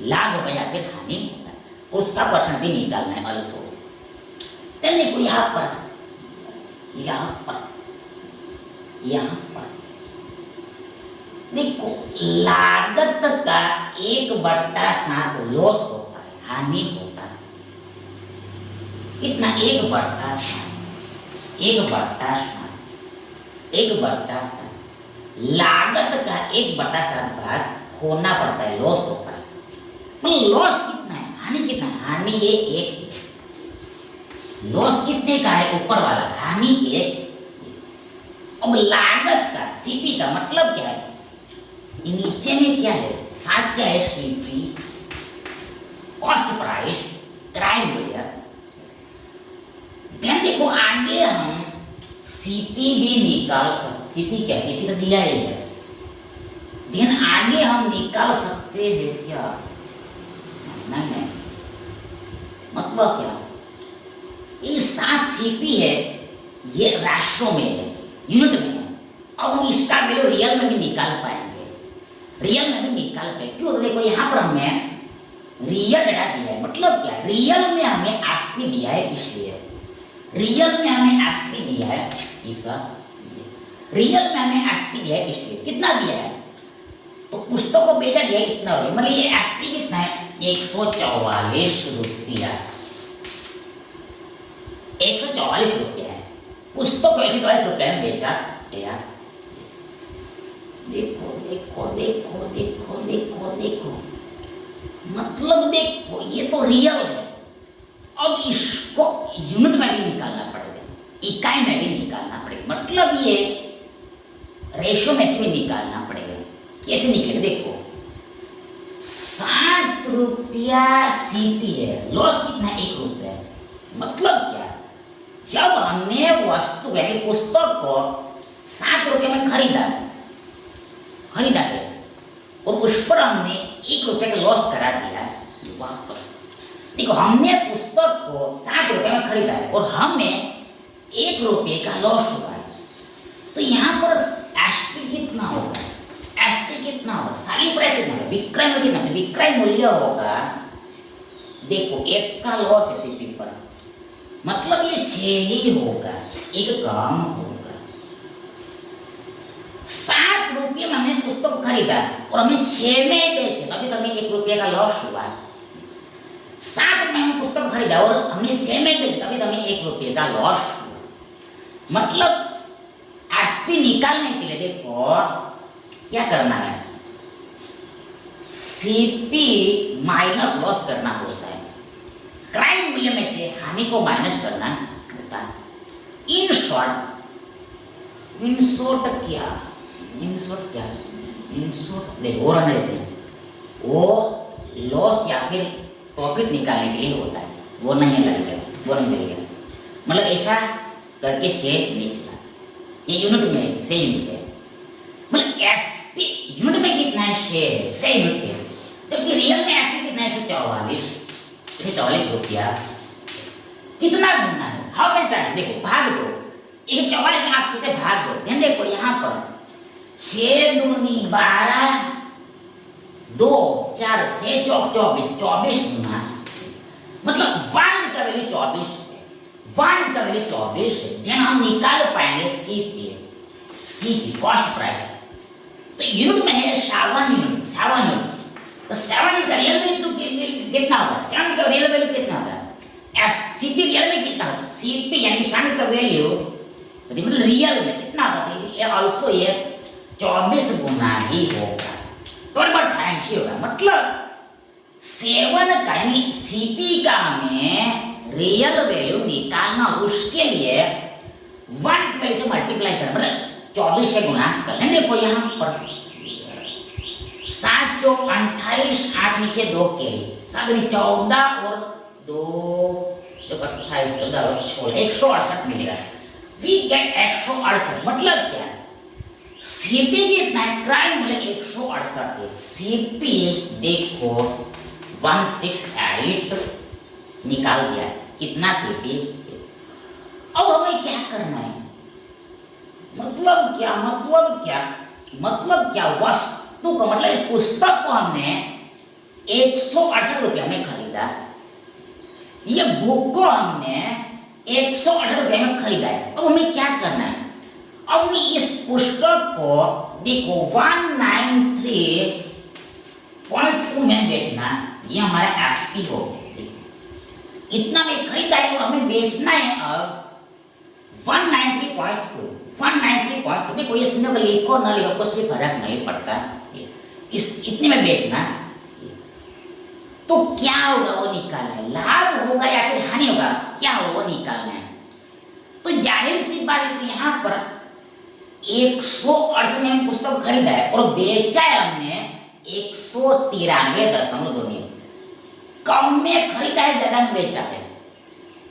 लाभ होगा या फिर हानि होगा, उसका परसेंट भी निकालना है अल्सो। तो देखो यहाँ पर देखो लागत का 1/7 लॉस होता है, हानि होता है। कितना? 1/7 लागत का 1/7 भाग खोना पड़ता है, लॉस होता है। मतलब लॉस कितना है, हानि कितना है? हानि ये 1, लॉस कितने का है ऊपर वाला, हानि 1। अब लागत का सीपी का मतलब क्या है, नीचे में क्या है, साथ क्या है, सीपी कॉस्ट प्राइस क्रय मूल्य। ध्यान देखो आगे हम सीपी भी निकाल सकते, सीपी क्या, सीपी तो दिया ही है। ध्यान आगे हम निकाल सकते हैं क्या, नहीं, मतलब क्या, ये 7 सीपी है, ये राशों में है, यूनिट में है। अब हम इसका वैल्यू रियल में भी निकाल पाएंगे, रियल में भी निकाल पाएंगे। क्यों? देखो यहाँ पर हमें रियल डेटा दिया है, मतलब क्या, रियल में हमें एसपी दिया है, इसलिए रियल में हमें एसपी दिया है, रियल में हमें एसपी दिया है, इसलिए कितना दिया है, तो पुस्तक को बेचा दिया है कितना रुपये, मतलब ये एसपी कितना है, 144 रुपया, 144 रुपया है। पुस्तक को 144 रुपये में बेचा गया। देखो देखो देखो देखो देखो देखो, मतलब देखो ये तो रियल है। अब इसको यूनिट में भी निकालना पड़ेगा, इकाई में भी निकालना पड़ेगा, मतलब ये रेशो में से भी निकालना पड़ेगा। कैसे निकलेगा? देखो 7 रुपया सीपी है, लॉस कितना है, 1 रुपया। मतलब क्या, जब हमने वस्तु यानी पुस्तक को 7 रुपये में खरीदा है और उस पर हमने 1 रुपये का लॉस करा दिया वापस। देखो हमने पुस्तक को 7 रुपये में खरीदा है और हमें 1 रुपये का लॉस हुआ है, तो यहाँ पर एसपी कितना होगा, एसपी कितना होगा, सेलिंग प्राइस कितना होगा, विक्रय मूल्य कितना होगा, विक्रय मूल्य होगा, देखो 1 का लॉस है सीपी पर, मतलब ये 6 ही होगा, 1 कम होगा। 7 रुपये में हमने पुस्तक खरीदा और हमें 6 में बेचे, तभी तो हमें 1 रुपये का लॉस हुआ। 7 रुपये में पुस्तक खरीदा और हमने 6 में बेचे, तभी तो हमें 1 रुपये का लॉस हुआ। मतलब एसपी निकालने के लिए देखो क्या करना है, सीपी माइनस लॉस करना होता है, क्रय मूल्य में से हानि को माइनस करना होता है। इन शॉर्ट देखो रहने देते हैं, वो लॉस या फिर प्रॉफिट निकालने के लिए होता है, वो नहीं लगेगा। मतलब ऐसा करके शेयर निकला, ये यूनिट में से यूनिट है, मतलब एसपी यूनिट में कितना है, शेयर है, से यूनिट है, जबकि रियल में एसपी कितना है, 144 रुपया। कितना गुना है, हाउ मेनी टाइम्स, देखो भाग दो, 144 में आप 6 से भाग दो। ध्यान देखो यहाँ पर 6 दूनी 12, 2 4 6 चौक 24 गुना, मतलब 1 का वैल्यू 24, 1 का वैल्यू 24 है। देन हम निकाल पाएंगे सीपी कॉस्ट प्राइस। तो यूनिट में है 7 यूनिट, 7 यूनिट, तो 7 यूनिट का रियल वैल्यू कितना होगा, 7 यूनिट का रियल वैल्यू कितना होगा, सीपी रियल में कितना होगा, सीपी यानी 7 यूनिट का वैल्यू मतलब रियल में कितना होगा, ये ऑल्सो ये 24 गुना ही होगा, 12 टाइम्स ही होगा। मतलब 7 का यानी सीपी का हमें रियल वैल्यू निकालना, उसके लिए 1 की वैल्यू से मल्टीप्लाई करना, मतलब 24 से गुना करना। देखो यहाँ पर 7 चौक 28, 8 नीचे 2 के 7 14 और 2 28 14 और 16 168 मिलेगा। वी गेट 168, मतलब क्या, सीपी कितना है, क्रय मूल्य 168 है। सीपी देखो 168 निकाल दिया, इतना सीपी। अब हमें क्या करना है, मतलब क्या, वस्तु को मतलब पुस्तक को हमने 168 रुपया में खरीदा, ये बुक को हमने 168 रुपये में खरीदा है। अब हमें क्या करना है, अब हमें इस पुस्तक को देखो 193.2 में बेचना, ये हमारा एसपी हो गया, इतना में खरीदा है और हमें बेचना है अब 193.2। देखो ये सुनने को लिखो ना लिखो कुछ भी फर्क नहीं पड़ता, इस इतने में बेचना। तो क्या होगा वो निकालना है, लाभ होगा या फिर हानि होगा, क्या होगा वो निकालना है। तो जाहिर सी बात है, यहाँ पर 168 में पुस्तक खरीदा है और बेचा है हमने 193.2 में। कम में खरीदा है, ज्यादा में बेचा है,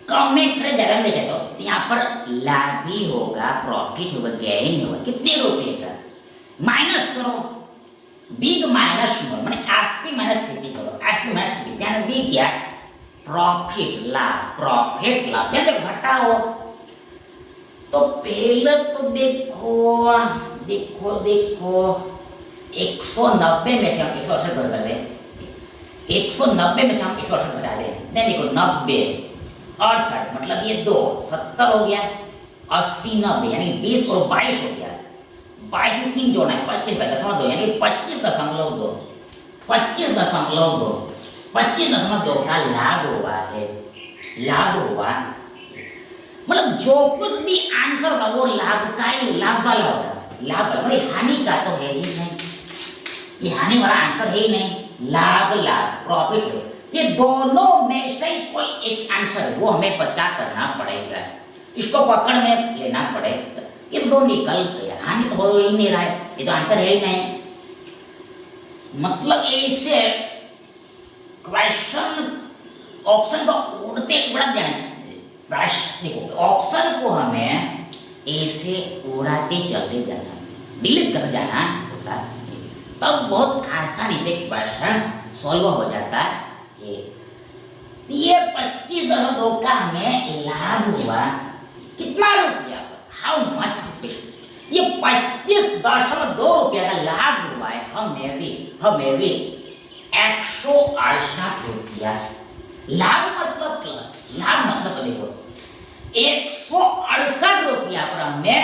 कम में खरीदा ज्यादा में बेचा, तो यहाँ पर लाभ भी होगा, प्रॉफिट होगा, गेन होगा। कितने रुपए का, माइनस करो, बिग माइनस स्मॉल, माने एसपी माइनस सीपी करो, SP minus CP, then we get profit लाभ, देन घटाओ। तो पहले तो देखो 190 में से हम 168 घटा ले, 190 में से हम 168 घटा ले, देन देखो 90 68 मतलब ये 2 70 हो गया, 80 90 यानी 20 और 22 हो गया। 22 में 3 जोड़ना है, 25.2 यानी 25.2 का लाभ हुआ। मतलब जो कुछ भी आंसर होगा वो लाभ वाला होगा, मतलब हानि का तो है ही नहीं, ये हानि वाला आंसर है ही नहीं। लाभ प्रॉफिट, ये दोनों में से कोई एक आंसर है, वो हमें पता करना पड़ेगा, इसको पकड़ में लेना पड़ेगा। ये दो निकल गया, हानि तो हो ही नहीं रहा है, ये तो आंसर है ही नहीं। मतलब ऐसे क्वेश्चन ऑप्शन को उड़ते बढ़ जाना, देखो ऑप्शन को हमें ऐसे उड़ाते चलते जाना, डिलीट कर जाना होता है, तब बहुत आसानी से क्वेश्चन सॉल्व हो जाता है। ये 25.2 का हमें लाभ हुआ, कितना रुपया, हाउ मच रुपीज, ये 25.2 रुपया का लाभ हुआ है हमें भी 168 रुपया। लाभ मतलब प्लस, लाभ मतलब देखो 168 रुपया पर हमें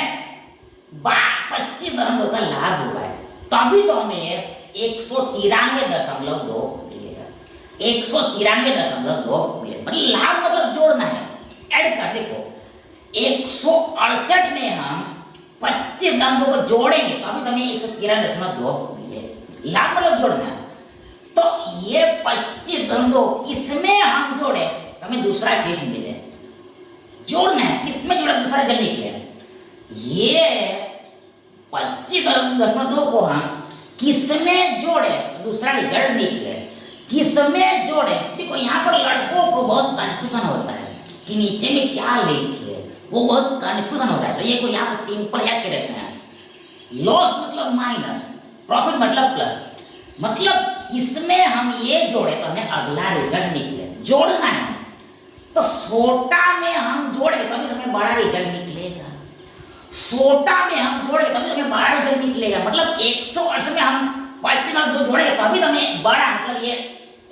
25.2 का लाभ हुआ है, तभी तो हमें 193.2 मिलेगा, 193.2 मिलेगा। मतलब लाभ मतलब जोड़ना है, ऐड कर। देखो 168 में हम 25.2 को जोड़ेंगे तो अभी तो हमें 193.2 मिले, लाभ मतलब जोड़ना है। तो ये 25.2 किसमें हम जोड़े तो हमें दूसरा चीज मिले, जोड़ना है, किसमें जोड़ा दूसरा जल निकले। ये 25.2 को हम किसमें जोड़े दूसरा रिजल्ट निकले, किसमें जोड़े। देखो यहाँ पर लड़कों को बहुत कंफ्यूजन होता है कि नीचे में क्या लिखे, वो बहुत कन्फ्यूजन होता है। तो ये को यहाँ पर सिंपल याद के रखना है। लॉस मतलब माइनस, प्रॉफिट मतलब प्लस। मतलब इसमें हम ये जोड़े तो हमें अगला रिजल्ट निकले, जोड़ना है। तो छोटा में हम जोड़े तभी तो हमें बड़ा रिजल्ट निकलेगा, छोटा में हम जोड़े तभी तो हमें बड़ा रिजल्ट निकलेगा। मतलब 168 में हम 5 जोड़े तभी तो हमें बड़ा, मतलब ये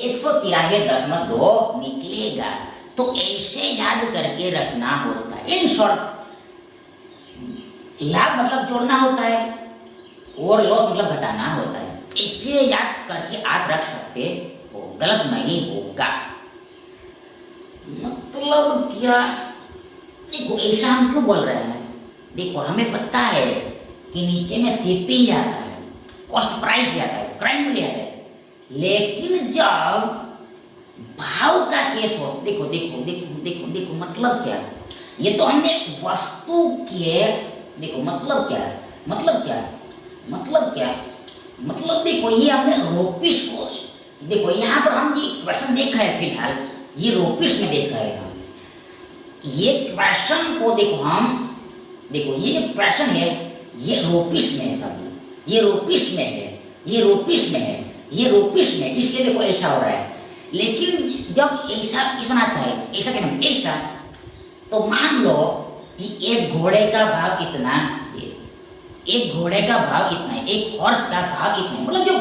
193.2 निकलेगा। तो ऐसे याद करके रखना होता है। इन शॉर्ट लाभ मतलब जोड़ना होता है और लॉस मतलब घटाना होता है। इसे याद करके आप रख सकते हो, गलत नहीं होगा। मतलब क्या, देखो ऐसा हम क्यों बोल रहे हैं? देखो हमें पता है कि नीचे में सीपी आता है, कॉस्ट प्राइस आता है, क्राइम मूल्य आता है। लेकिन जब भाव का केस हो, देखो देखो देखो देखो देखो मतलब क्या, ये तो हमने वस्तु के, देखो मतलब क्या, मतलब क्या, मतलब क्या, मतलब देखो ये हमने रुपीस को, देखो यहाँ पर हम ये क्वेश्चन देख रहे हैं, फिलहाल ये रुपीस में देख रहे हैं हम। ये क्वेश्चन को देखो हम, देखो ये जो क्वेश्चन है ये रुपीस में है सभी, ये रुपीस में है, ये रुपीस में है, ये रुपीस में, इसलिए देखो ऐसा हो रहा है। लेकिन जब ऐसा क्वेश्चन आता है, ऐसा क्या नाम, ऐसा, तो मान लो कि एक घोड़े का भाव इतना, एक घोड़े का भाव इतना है, एक हॉर्स का भाव इतना है। मतलब जो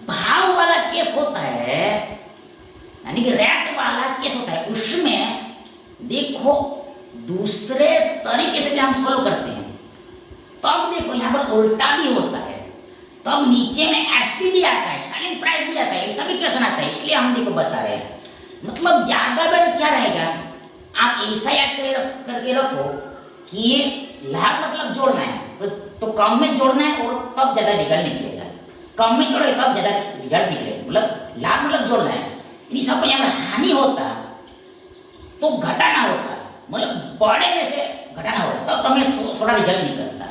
भाव वाला केस होता है, यानी कि रेट वाला केस होता है, उसमें देखो दूसरे तरीके से भी हम सॉल्व करते हैं। तब देखो यहाँ पर उल्टा भी होता है, तब नीचे में एसपी भी आता है, सेलिंग प्राइस भी आता है, ऐसा भी क्वेश्चन आता है। इसलिए हम देखो बता रहे हैं। मतलब ज्यादा बेटर क्या रहेगा, आप ऐसा याद करके रखो कि लाभ मतलब जोड़ना है, तो कम में जोड़ना है और तब ज्यादा रिजल्ट निकलेगा। कम में जोड़ोगे तब ज्यादा रिजल्ट निकलेगा। मतलब लाभ मतलब जोड़ना है, यदि सब यहाँ पर हानि होता तो घटाना होता, मतलब बड़े में से घटाना होता, तब तो हमें थोड़ा रिजल्ट निकलता।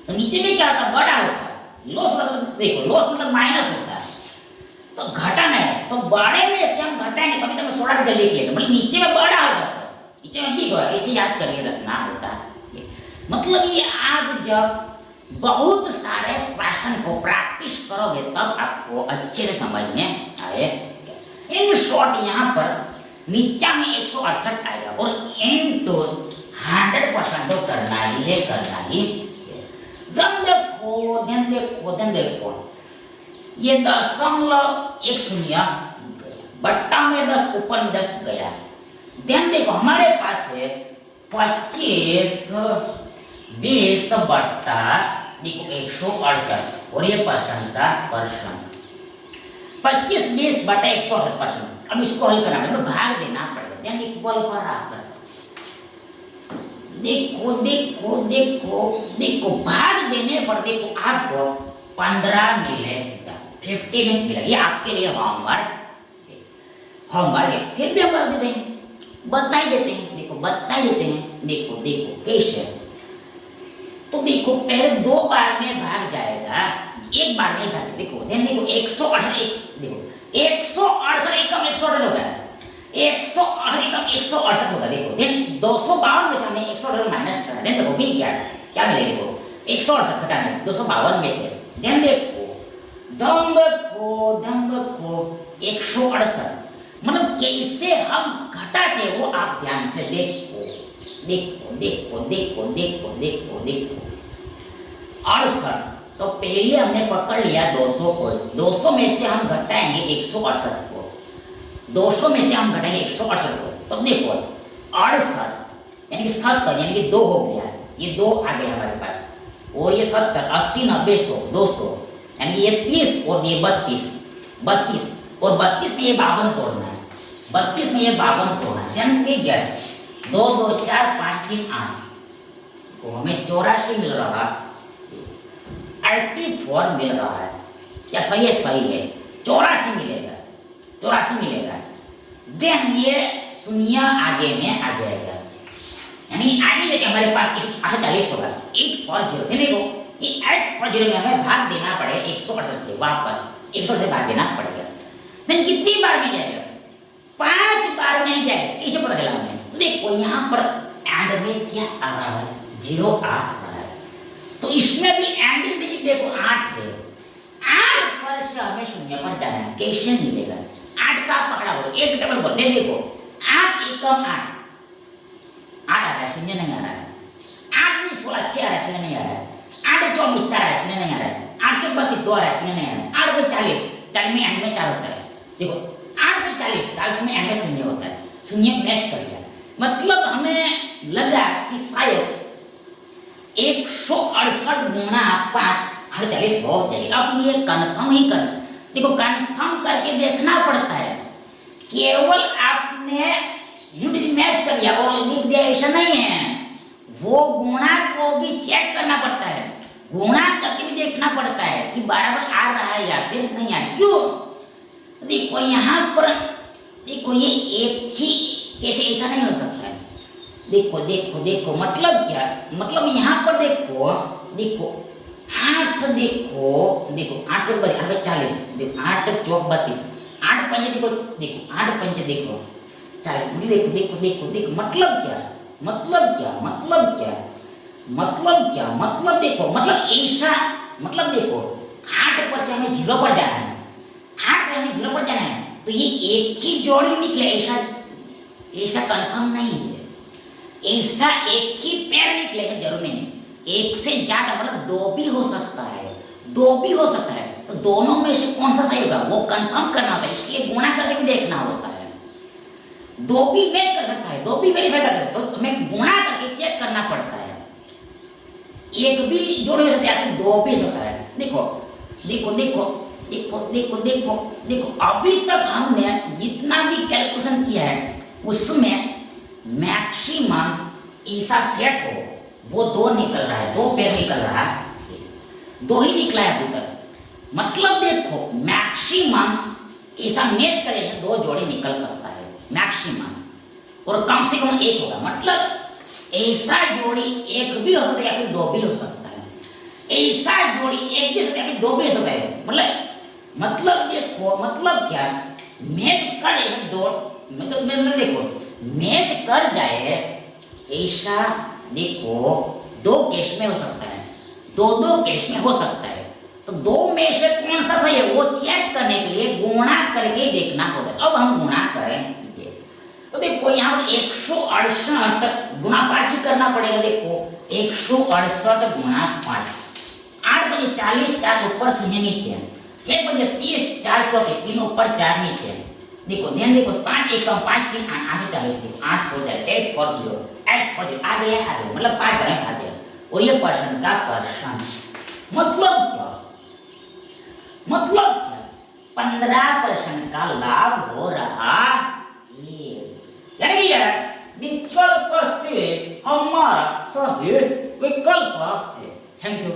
तो नीचे में क्या होता, बड़ा होता। लॉस मतलब देखो, लॉस मतलब माइनस होता है, तो घटाना है, तो बड़े में से हम घटाएंगे तभी तो हमें थोड़ा रिजल्ट निकलेगा। मतलब नीचे में बड़ा होगा, नीचे में भी होगा, ऐसे याद करके रखना होता है। मतलब ये आप जब बहुत सारे क्वेश्चन को प्रैक्टिस करोगे तब आपको अच्छे से समझ में आएगा। इन शॉर्ट यहाँ पर नीचा में 168 आएगा और इनटू 100% तो करना ही है, करना ही। ध्यान देखो, ध्यान देखो, ध्यान देखो, ये 0.10 गया, बट्टा में 10, ऊपर में 10 गया। ध्यान देखो हमारे पास है 25, 20 बट्टा देखो 168 और ये परसेंट का परसेंट, 25, 20 बट्टा 168%। अब इसको हल करना है, भाग देना पड़ेगा। ध्यान इक्वल पर आंसर, देखो देखो देखो देखो, भाग देने पर देखो आपको 15 मिलेगा, 15 मिलेगा। ये आपके लिए होमवर्क, होमवर्क है। फिर भी हम कर देते हैं, बता ही देते हैं। देखो बता ही देते हैं, देखो देखो कैसे। तो देखो पहले 2 बार में भाग जाएगा, एक बार में भाग। देखो ध्यान देखो 168, देखो 168 एकम 168 होगा, 168 एकम 168 होगा। देखो ध्यान 252 में से हमने 168 माइनस करा, ध्यान देखो मिल क्या मिलेगा, देखो 168 घटाना 252 में से। ध्यान देखो, ध्यान देखो, ध्यान देखो 168, मतलब कैसे हम घटाते वो आप ध्यान से देखो, देखो देखो देखो देखो देखो देखो। 68, तो पहले हमने पकड़ लिया 200 को, 200 में से हम घटाएंगे 168 को, 200 में से हम घटाएंगे 168 को। तो देखो 68 यानी कि 70, यानी कि 2 हो गया, ये 2 आ गया हमारे पास, और ये 70, 80, 90, 100, 200, यानी ये 30 और ये 32, 32 और 32 में ये 52 जोड़ना है, 32 में ये 52 जोड़ना है। ध्यान में क्या 2, 2, 4, 5, 3, 8, तो हमें 84 मिल रहा, 84 मिल रहा है। क्या सही है? सही है, 84 मिलेगा, 84 मिलेगा। देन ये शून्य आगे में आ जाएगा, यानी आगे लेके हमारे पास 840 होगा, 840। देखो ये 840 में हमें भाग देना पड़ेगा 168 से, वापस 168 से भाग देना पड़ेगा। देन कितनी बार में जाएगा? 5 बार में जाएगा। कैसे पता चला हमें? देखो यहाँ पर एंड में क्या आ रहा है, 0 आ रहा है। तो इसमें भी एंडिंग डिजिट देखो 8 है, 8 पर से हमें 0 पर जाना है, कैसे मिलेगा? 8 का पकड़ा हो, एक डबल बोल दे, देखो 8 एकम 8 आ रहा है, 0 नहीं आ रहा है। 8 में 16 6 आ रहा है, 0 नहीं आ रहा है। 8 24 4 आ रहा है, 0 नहीं आ रहा है। 8 32 2 आ रहा है, 0 नहीं आ रहा है। 8 में 40 40 में एंड में 4 होता है, देखो 8 में 40 40 में एंड में 0 होता है, 0 मैच कर गया। मतलब हमें लगा कि शायद 168 गुना 5 48 हो जाएगा। अब ये कन्फर्म ही कर, देखो कन्फर्म करके देखना पड़ता है, केवल आपने यूनिट मैच कर दिया और लिख दिया ऐसा नहीं है, वो गुणा को भी चेक करना पड़ता है, गुणा करके भी देखना पड़ता है कि बराबर आ रहा है या फिर नहीं आ रहा। क्यों? देखो यहाँ पर देखो ये एक ही कैसे, ऐसा नहीं हो सकता है। देखो देखो देखो मतलब क्या, मतलब यहाँ पर देखो देखो 8 देखो देखो 8 चौक 40 देखो 8 चौक 32 8 पंजे देखो देखो 8 पंजे देखो 40 देखो देखो देखो देखो मतलब क्या, मतलब क्या, मतलब क्या, मतलब क्या, मतलब देखो मतलब ऐसा, मतलब देखो 8 पर से हमें 0 पर जाना है, 8 पर हमें 0 पर जाना है, तो ये एक ही जोड़ी निकले ऐसा ऐसा कंफर्म नहीं है, ऐसा एक ही पेड़ निकलेगा जरूर नहीं, एक से ज्यादा मतलब 2 भी हो सकता है, 2 भी हो सकता है। तो दोनों में से कौन सा सही होगा वो कंफर्म करना होता है, इसलिए गुणा करके भी देखना होता है। 2 भी मैच कर सकता है, 2 भी वेरीफाई कर सकता है, तो हमें गुणा करके चेक करना पड़ता है। एक भी जोड़ी हो सकता है, 2 भी हो सकता है। देखो देखो देखो देखो देखो देखो देखो अभी तक हमने जितना भी कैलकुलेशन किया है उसमें मैक्सिमम ऐसा सेट हो वो 2 निकल रहा है, 2 पेयर निकल रहा है, 2 ही निकला है अभी तक। मतलब देखो मैक्सिमम ऐसा मैच करे 2 जोड़ी निकल सकता है मैक्सिमम, और कम से कम 1 होगा। मतलब ऐसा जोड़ी 1 भी हो सकता है या फिर 2 भी हो सकता है, ऐसा जोड़ी 1 भी हो सकता है या फिर 2 भी हो सकता है। मतलब देखो मतलब क्या, मैच कर ऐसा 2 मतलब देखो मैच कर जाए ऐसा, देखो 2 केस में हो सकता है, 2 केस में हो सकता है। तो 2 में से कौन सा सही है वो चेक करने के लिए गुणा करके देखना होता है। अब हम गुणा करेंगे तो देखो यहाँ पर 168 गुणा 5 ही करना पड़ेगा। देखो 168 गुणा 5, 8 बजे 40 4 ऊपर 0 नीचे, 6 बजे 30 4 34 3 ऊपर 4 नीचे। देखो ध्यान देखो 5 1 कम 5 3 840 देखो 8 हो जाए 840 840 आ गया मतलब 5 बार आ गया, और ये परसेंट का परसेंट मतलब क्या, मतलब क्या 15% का लाभ हो रहा है। यानी यार विकल्प से हमारा सही विकल्प है। Thank you.